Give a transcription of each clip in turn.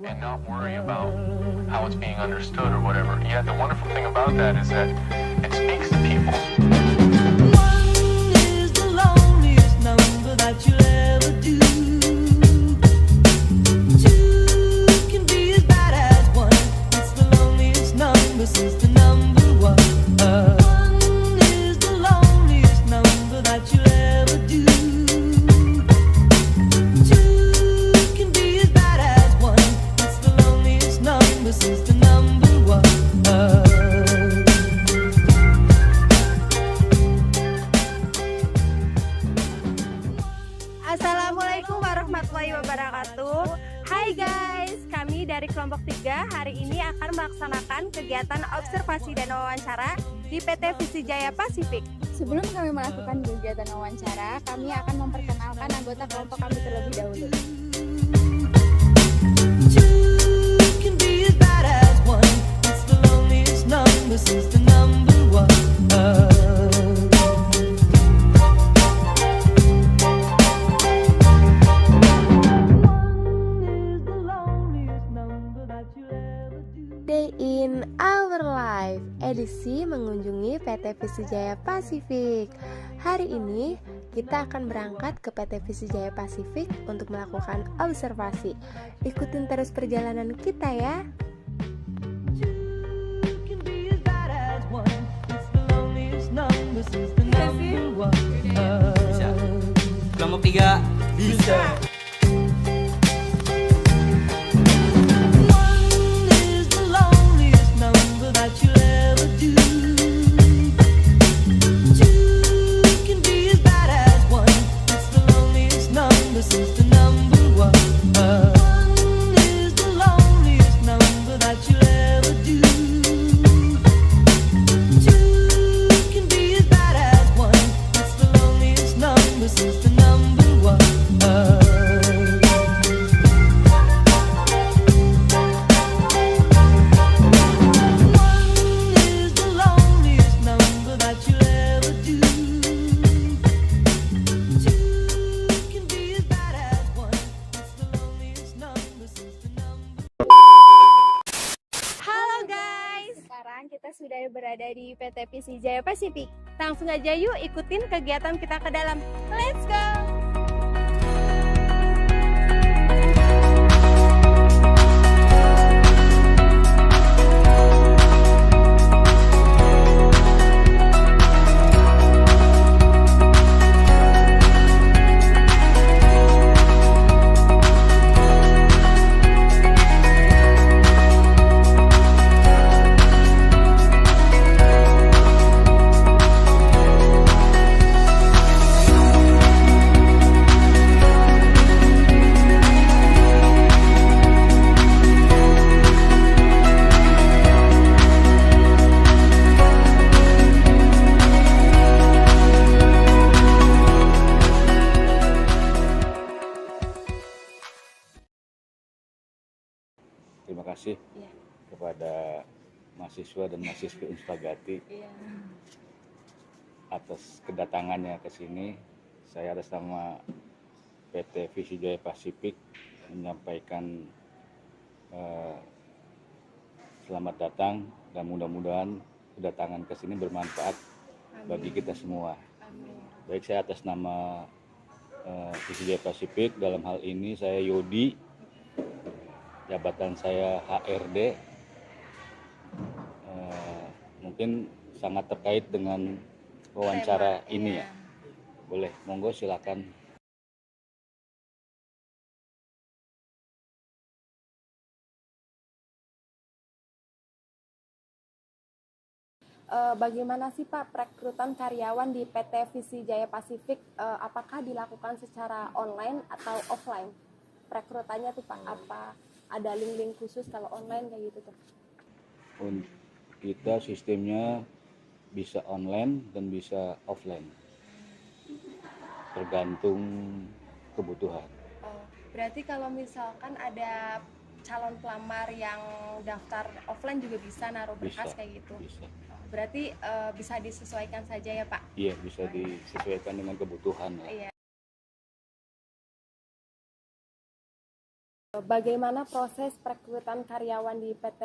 and not worry about how it's being understood or whatever. Yet the wonderful thing about that is that it speaks to people. One is the loneliest number that you'll ever do. Two can be as bad as one. It's the loneliest number since the number one. One is the loneliest number that you'll ever do. Two can be as bad as one. It's the loneliest number since the number one. Assalamualaikum warahmatullahi wabarakatuh. Hai guys, kami dari kelompok 3 hari ini akan melaksanakan kegiatan observasi dan wawancara di PT Visijaya Pasifik. Sebelum kami melakukan kegiatan wawancara, kami akan memperkenalkan anggota kelompok kami terlebih dahulu. Two can be as bad as one. It's the loneliest number since the number one. Day in Our Life, edisi mengunjungi PT Visijaya Pasifik. Hari ini kita akan berangkat ke PT Visijaya Pasifik untuk melakukan observasi. Ikutin terus perjalanan kita ya. Bisa. Kelompok 3 bisa. Since the number one. One is the loneliest number that you'll ever do. Two can be as bad as one. It's the loneliest number since the number one. One is the loneliest number that you'll ever do. Halo guys, Sekarang kita sudah berada di PT Visijaya Pasifik. Langsung aja yuk ikutin kegiatan kita ke dalam. Let's go! Terima kasih Iya. kepada mahasiswa dan mahasiswi Unspagati atas kedatangannya ke sini. Saya atas nama PT Visijaya Pasifik menyampaikan selamat datang dan mudah-mudahan kedatangan ke sini bermanfaat bagi kita semua. Baik, saya atas nama Visijaya Pasifik, dalam hal ini saya Yodi, jabatan saya HRD. Mungkin sangat terkait dengan wawancara ini ya. Boleh, monggo silakan. Bagaimana sih Pak perekrutan karyawan di PT Visijaya Pasifik? Apakah dilakukan secara online atau offline? Perekrutannya tuh Pak, apa ada link-link khusus kalau online kayak gitu tuh? Kita sistemnya bisa online dan bisa offline, tergantung kebutuhan. Berarti kalau misalkan ada calon pelamar yang daftar offline juga bisa naruh berkas kayak gitu? Bisa. Berarti bisa disesuaikan saja ya Pak? Iya, bisa disesuaikan dengan kebutuhan. Iya. Bagaimana proses perekrutan karyawan di PT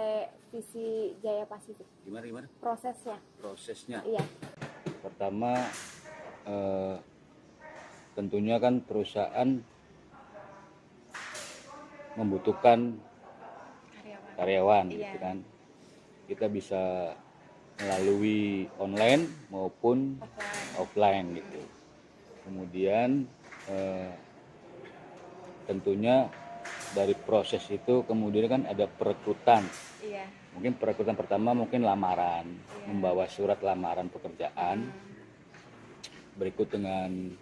Visi Jaya Pasifik? Gimana? Prosesnya? Prosesnya. Iya. Pertama, tentunya kan perusahaan membutuhkan karyawan gitu kan. Kita bisa melalui online maupun offline gitu. Kemudian tentunya dari proses itu kemudian kan ada perekrutan. Iya. Mungkin perekrutan pertama mungkin lamaran, membawa surat lamaran pekerjaan. Berikut dengan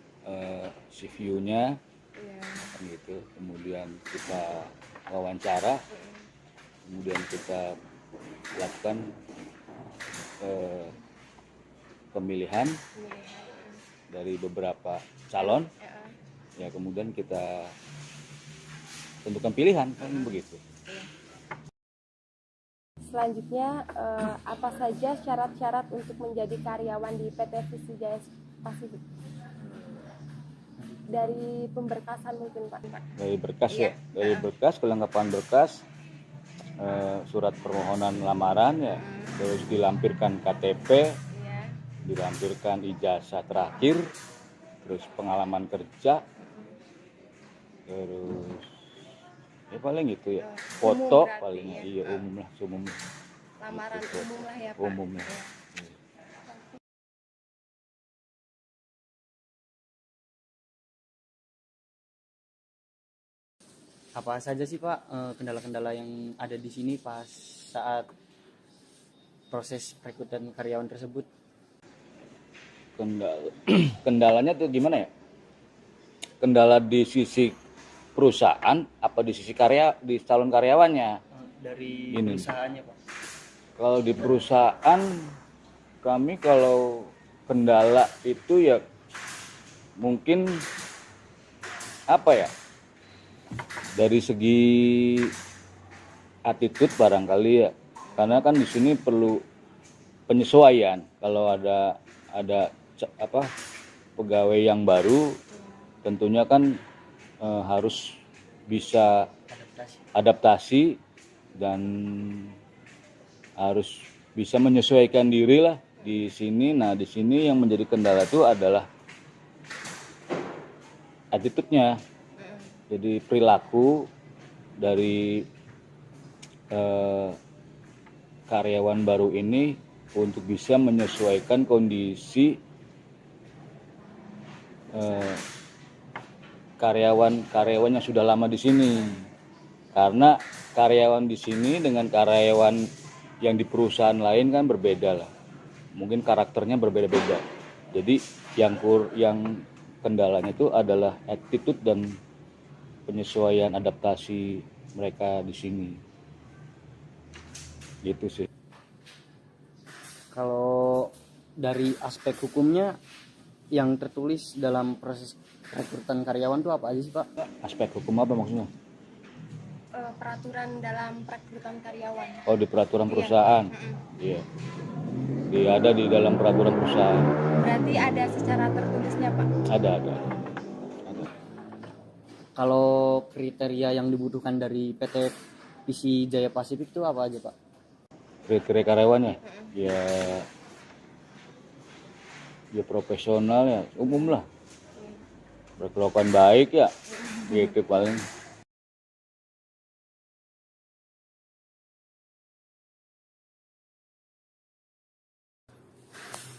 CV-nya, gitu. Kemudian kita wawancara, kemudian kita lakukan pemilihan dari beberapa calon, ya kemudian kita tentukan pilihan kan begitu. Selanjutnya, apa saja syarat-syarat untuk menjadi karyawan di PT Visi Jaya Pasifik? Dari pemberkasan mungkin Pak. Dari berkas ya, dari berkas, kelengkapan berkas, surat permohonan lamaran ya, terus dilampirkan KTP, dilampirkan ijazah terakhir, terus pengalaman kerja, terus ya paling gitu ya, foto paling iya umum lah, umum. Lamaran Gitu, umum lah ya Pak. umum lah. Apa saja sih Pak kendala-kendala yang ada di sini pas saat proses perekrutan karyawan tersebut? Kendalanya tuh gimana ya? Kendala di sisi perusahaan apa di sisi di calon karyawannya? Dari Gini. perusahaannya Pak. Kalau di perusahaan kami kalau kendala itu ya mungkin apa ya? Dari segi attitude barangkali ya. Karena kan di sini perlu penyesuaian. Kalau ada pegawai yang baru tentunya kan harus bisa adaptasi dan harus bisa menyesuaikan diri lah di sini. Nah, di sini yang menjadi kendala itu adalah attitude-nya. Jadi perilaku dari karyawan baru ini untuk bisa menyesuaikan kondisi karyawan yang sudah lama di sini. Karena karyawan di sini dengan karyawan yang di perusahaan lain kan berbeda lah. Mungkin karakternya berbeda-beda. Jadi yang kendalanya itu adalah attitude dan penyesuaian adaptasi mereka di sini. Gitu sih. Kalau dari aspek hukumnya yang tertulis dalam proses rekrutan karyawan itu apa aja sih Pak? Aspek hukum apa maksudnya? Peraturan dalam perekrutan karyawan. Oh, di peraturan perusahaan. Iya. Ada di dalam peraturan perusahaan. Berarti ada secara tertulisnya Pak? Ada. Kalau kriteria yang dibutuhkan dari PT Visi Jaya Pasifik itu apa aja Pak? Kriteria karyawannya ya profesional ya, umum lah. Berkelakuan baik ya. Gitu paling.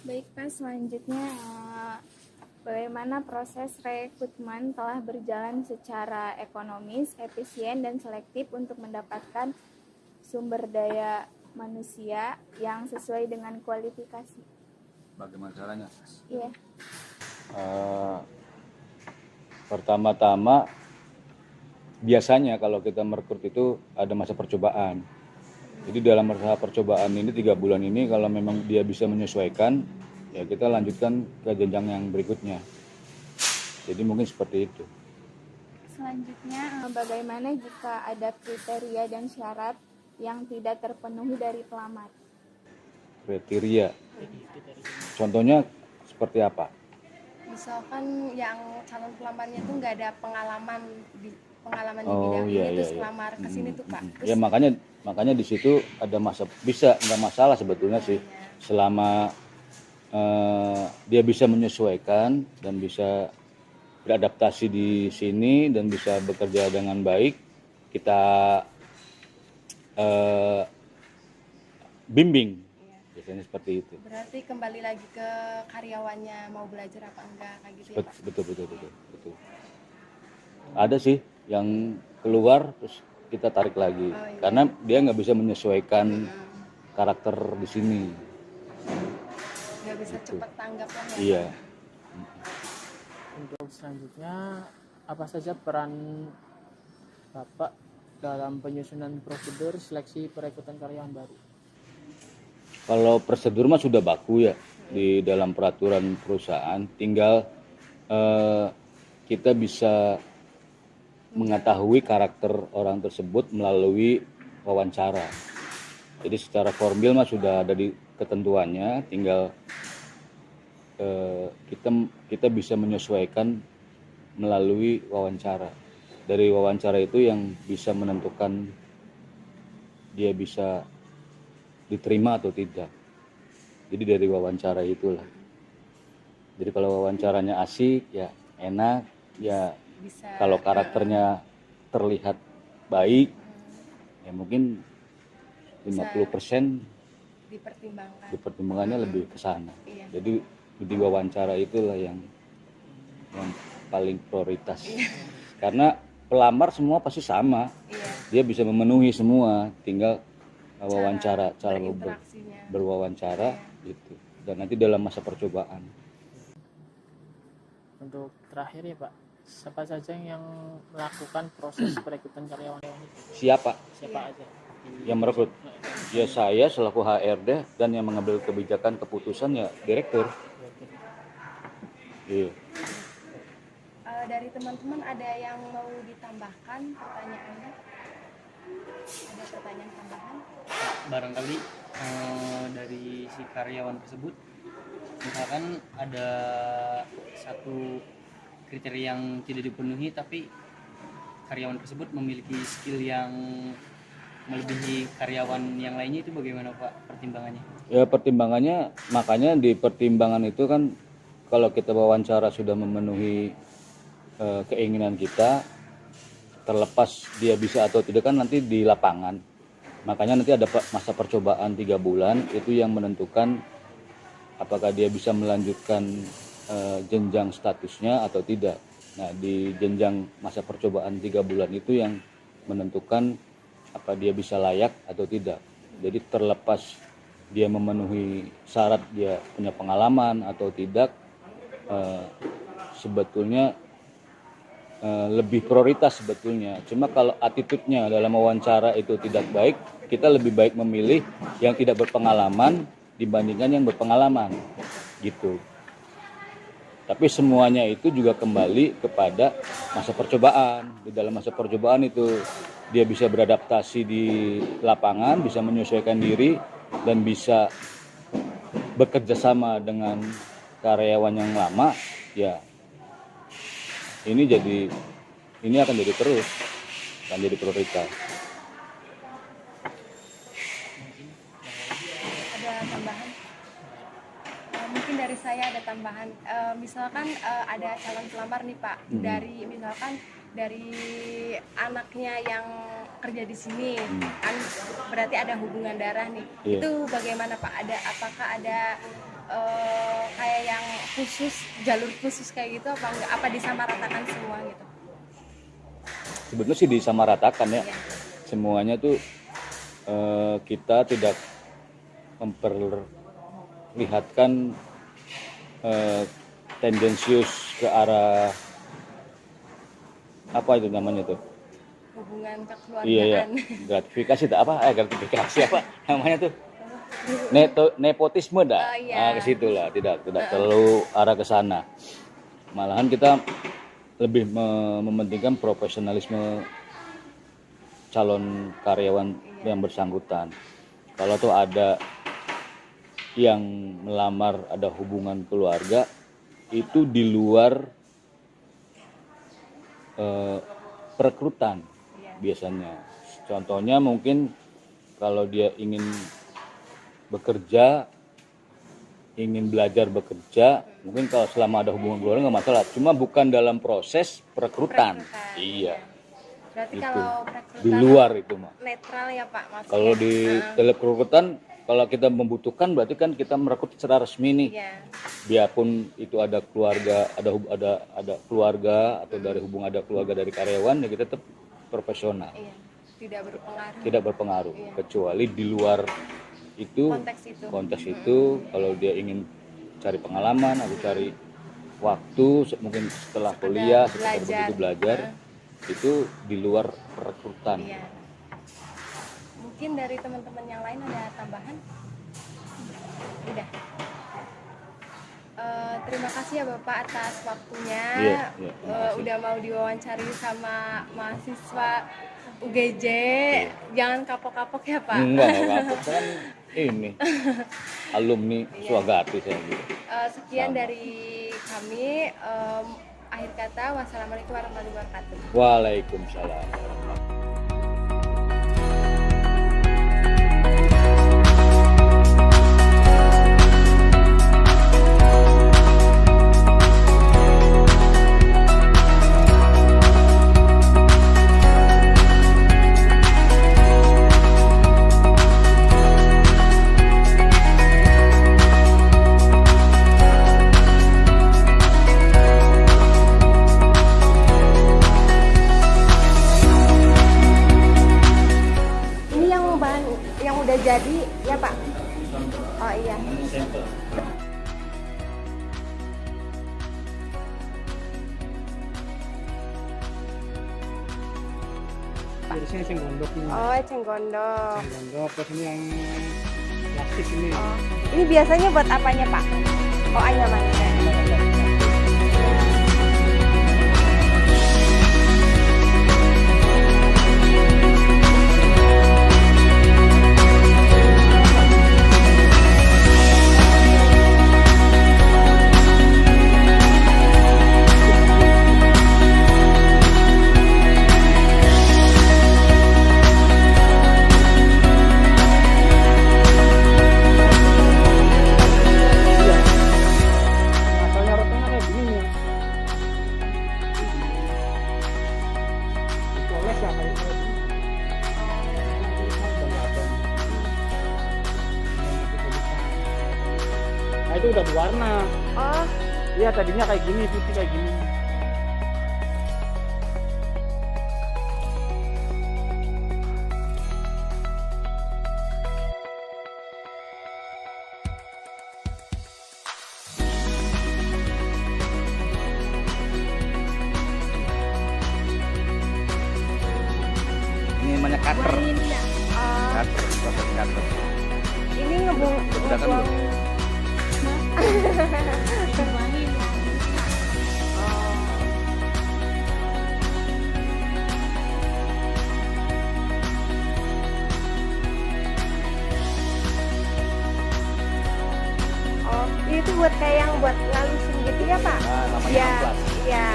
Baik Pak, selanjutnya bagaimana proses rekrutmen telah berjalan secara ekonomis, efisien, dan selektif untuk mendapatkan sumber daya manusia yang sesuai dengan kualifikasi? Bagaimana caranya? Iya. Pertama-tama biasanya kalau kita merekrut itu ada masa percobaan. Jadi dalam masa percobaan ini 3 bulan ini kalau memang dia bisa menyesuaikan, ya kita lanjutkan ke jenjang yang berikutnya. Jadi mungkin seperti itu. Selanjutnya, bagaimana jika ada kriteria dan syarat yang tidak terpenuhi dari pelamar? Kriteria. Contohnya seperti apa? Misalkan yang calon pelamarnya tuh nggak ada pengalaman pengalaman di Oh bidang iya ini iya terus iya. lamar ke sini tuh Pak. Terus Ya makanya di situ ada masa bisa nggak masalah sebetulnya sih selama dia bisa menyesuaikan dan bisa beradaptasi di sini dan bisa bekerja dengan baik, kita bimbing. Biasanya seperti itu. berarti kembali lagi ke karyawannya mau belajar apa enggak kayak gitu ya Pak. Betul. Ada sih yang keluar terus kita tarik lagi karena dia nggak bisa menyesuaikan karakter di sini. Nggak bisa cepat tanggap kan ya. Iya. Untuk selanjutnya, apa saja peran Bapak dalam penyusunan prosedur seleksi perekrutan karyawan baru? Kalau prosedur mah sudah baku ya di dalam peraturan perusahaan, tinggal kita bisa mengetahui karakter orang tersebut melalui wawancara. Jadi secara formal mah sudah ada di ketentuannya, tinggal kita bisa menyesuaikan melalui wawancara. Dari wawancara itu yang bisa menentukan dia bisa diterima atau tidak. Jadi dari wawancara itulah. Jadi kalau wawancaranya asik ya enak, ya Bisa kalau karakternya terlihat baik ya mungkin 50% dipertimbangkan. dipertimbangannya lebih ke sana. Iya. Jadi di wawancara itulah yang paling prioritas. Karena pelamar semua pasti sama. Iya. Dia bisa memenuhi semua, tinggal wawancara, cara berinteraksinya. berwawancara gitu. Dan nanti dalam masa percobaan. Untuk terakhir ya Pak, siapa saja yang melakukan proses perekrutan karyawan itu? Siapa Siapa aja? yang merekrut? Ya saya selaku HRD dan yang mengambil kebijakan keputusan ya direktur. Iya. Dari teman-teman ada yang mau ditambahkan pertanyaannya? Ada pertanyaan tambahan? Barangkali dari si karyawan tersebut, misalkan ada satu kriteria yang tidak dipenuhi tapi karyawan tersebut memiliki skill yang melebihi karyawan yang lainnya, itu bagaimana Pak pertimbangannya? Ya pertimbangannya, makanya di pertimbangan itu kan kalau kita wawancara sudah memenuhi keinginan kita, terlepas dia bisa atau tidak kan nanti di lapangan. Makanya nanti ada masa percobaan 3 bulan, itu yang menentukan apakah dia bisa melanjutkan jenjang statusnya atau tidak. Nah di jenjang masa percobaan 3 bulan itu yang menentukan apa dia bisa layak atau tidak. Jadi terlepas dia memenuhi syarat, dia punya pengalaman atau tidak, sebetulnya lebih prioritas sebetulnya. Cuma kalau attitude-nya dalam wawancara itu tidak baik, kita lebih baik memilih yang tidak berpengalaman dibandingkan yang berpengalaman gitu. Tapi semuanya itu juga kembali kepada masa percobaan. Di dalam masa percobaan itu dia bisa beradaptasi di lapangan, bisa menyesuaikan diri dan bisa bekerja sama dengan karyawan yang lama, ya ini akan jadi terus, akan jadi prioritas. Ada tambahan? Mungkin dari saya ada tambahan. Misalkan ada calon pelamar nih Pak, dari anaknya yang kerja di sini, kan berarti ada hubungan darah nih. Iya. Itu bagaimana Pak? Apakah ada kayak yang khusus, jalur khusus kayak gitu apa enggak? Apa disamaratakan semua gitu? Sebetulnya sih disamaratakan ya. Iya. Semuanya tuh kita tidak memperlihatkan tendensius ke arah apa itu namanya tuh? Hubungan kekeluargaan. Iya, gratifikasi gratifikasi apa namanya tuh? Nepotisme dah. Oh, iya. Ke situ lah, tidak terlalu arah ke sana. Malahan kita lebih mementingkan profesionalisme calon karyawan yang bersangkutan. Kalau tuh ada yang melamar ada hubungan keluarga, itu di luar perekrutan Iya. biasanya. Contohnya mungkin kalau dia ingin bekerja, ingin belajar bekerja, mungkin kalau selama ada hubungan keluarga nggak masalah. Cuma bukan dalam proses perekrutan. Iya. Berarti Gitu. kalau perekrutan Di luar itu mah. netral ya Pak maksudnya. Kalau di teleperekrutan, kalau kita membutuhkan berarti kan kita merekrut secara resmi nih. Iya. Biarpun itu ada keluarga, ada keluarga atau dari hubungan ada keluarga dari karyawan, ya kita tetap profesional. Iya. Tidak berpengaruh. Tidak berpengaruh, Iya. kecuali di luar itu Konteks itu. itu kalau dia ingin cari pengalaman atau cari waktu mungkin setelah Sekedar kuliah setelah belajar. begitu belajar itu di luar perekrutan. Iya. Mungkin dari teman-teman yang lain ada tambahan? Udah. Terima kasih ya Bapak atas waktunya. Iya, terima kasih. Udah mau diwawancari sama mahasiswa UGJ. Jangan kapok-kapok ya Pak. Enggak apa-apa, kan ini alumni Swagati saya gitu. Sekian Sama. dari kami. Akhir kata, wassalamualaikum warahmatullahi wabarakatuh. Waalaikumsalam. Ini yang bahan yang udah jadi ya Pak? Oh iya. Sampel. Jenisnya eceng gondok nih. Oh, eceng gondok. Eceng gondok, terus ini yang plastik ini. Oh. Ini biasanya buat apanya Pak? Oh, anyaman. Asalnya rotenya kayak gini nih. Dioles ya kayak gini. Nah itu udah berwarna. Oh, Iya tadinya kayak gini, putih kayak gini. Ini namanya cutter. main ya. Cutter, proses cutter. Ini ngebuang. Udah kan belum? Oh, itu buat kayak yang buat ngalusin gitu ya Pak? Nah, namanya Iya, amplas. iya.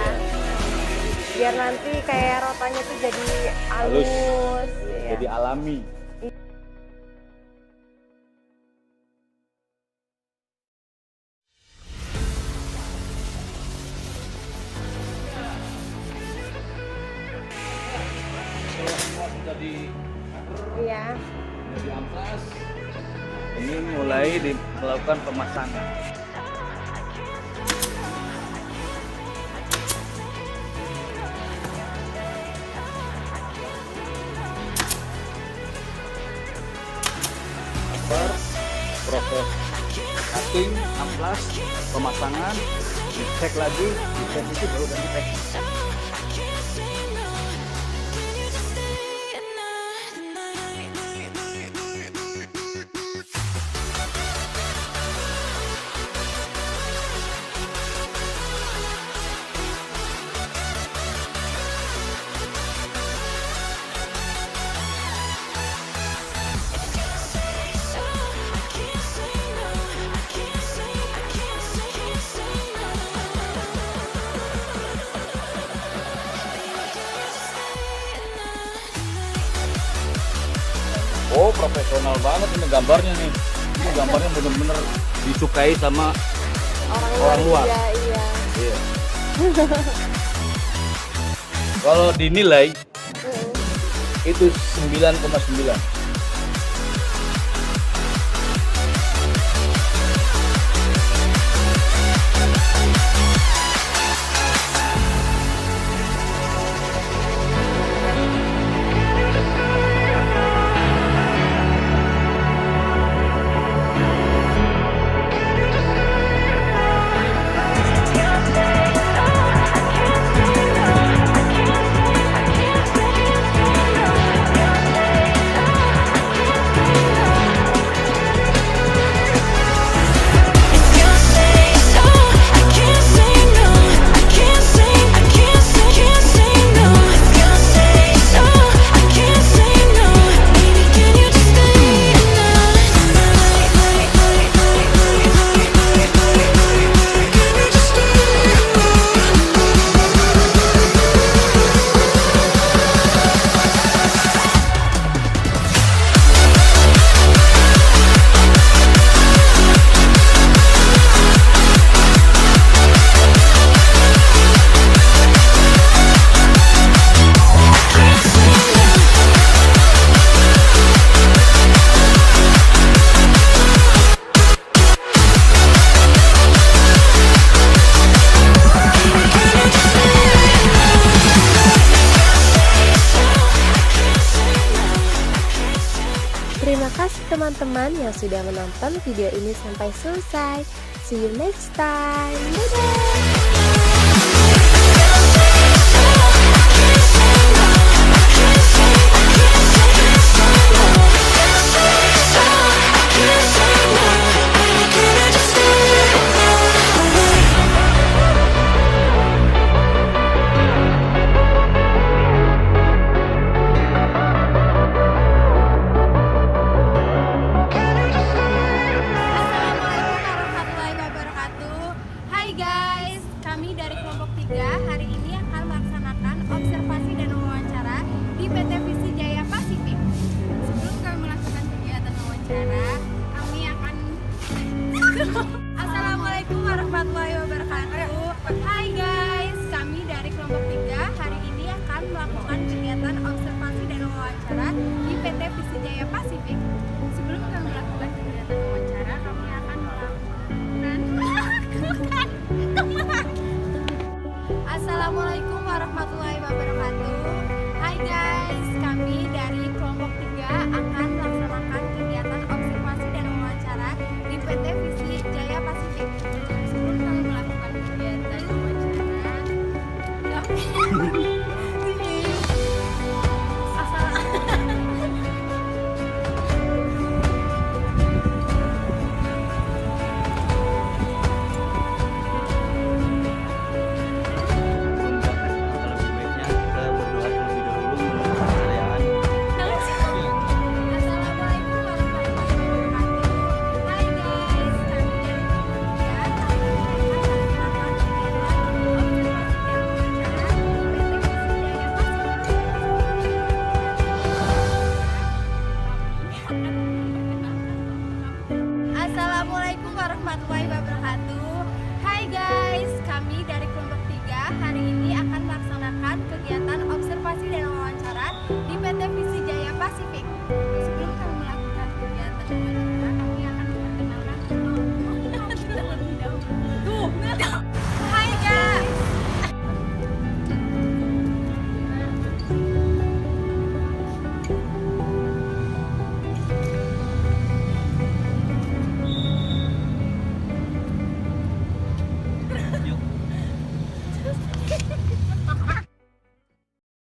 Biar nanti kayak rotanya tuh jadi Halus. halus. Iya. Jadi alami. Semua sudah Iya. di amplas. Ini mulai melakukan pemasangan. Proses cutting, amplas, pemasangan, dicek lagi, dicek itu baru ganti packing. Oh, profesional banget ini gambarnya nih. Ini gambarnya bener-bener disukai sama orang luar. Iya, iya. Iya. Kalau dinilai itu 9,9. Terima kasih teman-teman yang sudah menonton video ini sampai selesai. See you next time. Dadah! Assalamualaikum warahmatullahi wabarakatuh. Hai guys, kami dari kelompok 3 hari ini akan melaksanakan observasi dan wawancara di PT Visi Jaya Pasifik. Sebelum kami melakukan kegiatan wawancara, kami akan Assalamualaikum warahmatullahi wabarakatuh. Hai guys, kami dari kelompok 3 hari ini akan melakukan kegiatan observasi dan wawancara di PT Visi Jaya Pasifik. Sebelum kami melakukan kegiatan wawancara, kami akan melakukan Assalamualaikum warahmatullahi wabarakatuh. Hai guys, kami dari kelompok 3 akan melaksanakan kegiatan observasi dan wawancara di PT Visi Jaya Pasifik. Sebelum kami melakukan kegiatan wawancara, Lebih baiknya kita berdoa terlebih dahulu menurut kepercayaan. Assalamualaikum warahmatullahi wabarakatuh. Hai guys, kami dari kelompok 3 akan melaksanakan kegiatan observasi dan wawancara di PT Visi Jaya Pasifik. Assalamualaikum warahmatullahi wabarakatuh. Hai guys, kami dari kelompok 3 hari ini akan melaksanakan kegiatan observasi dan wawancara di PT Visi Jaya Pasifik. Sebelum kami melakukan kegiatan wawancara, kami akan memperkenalkan terlebih dahulu.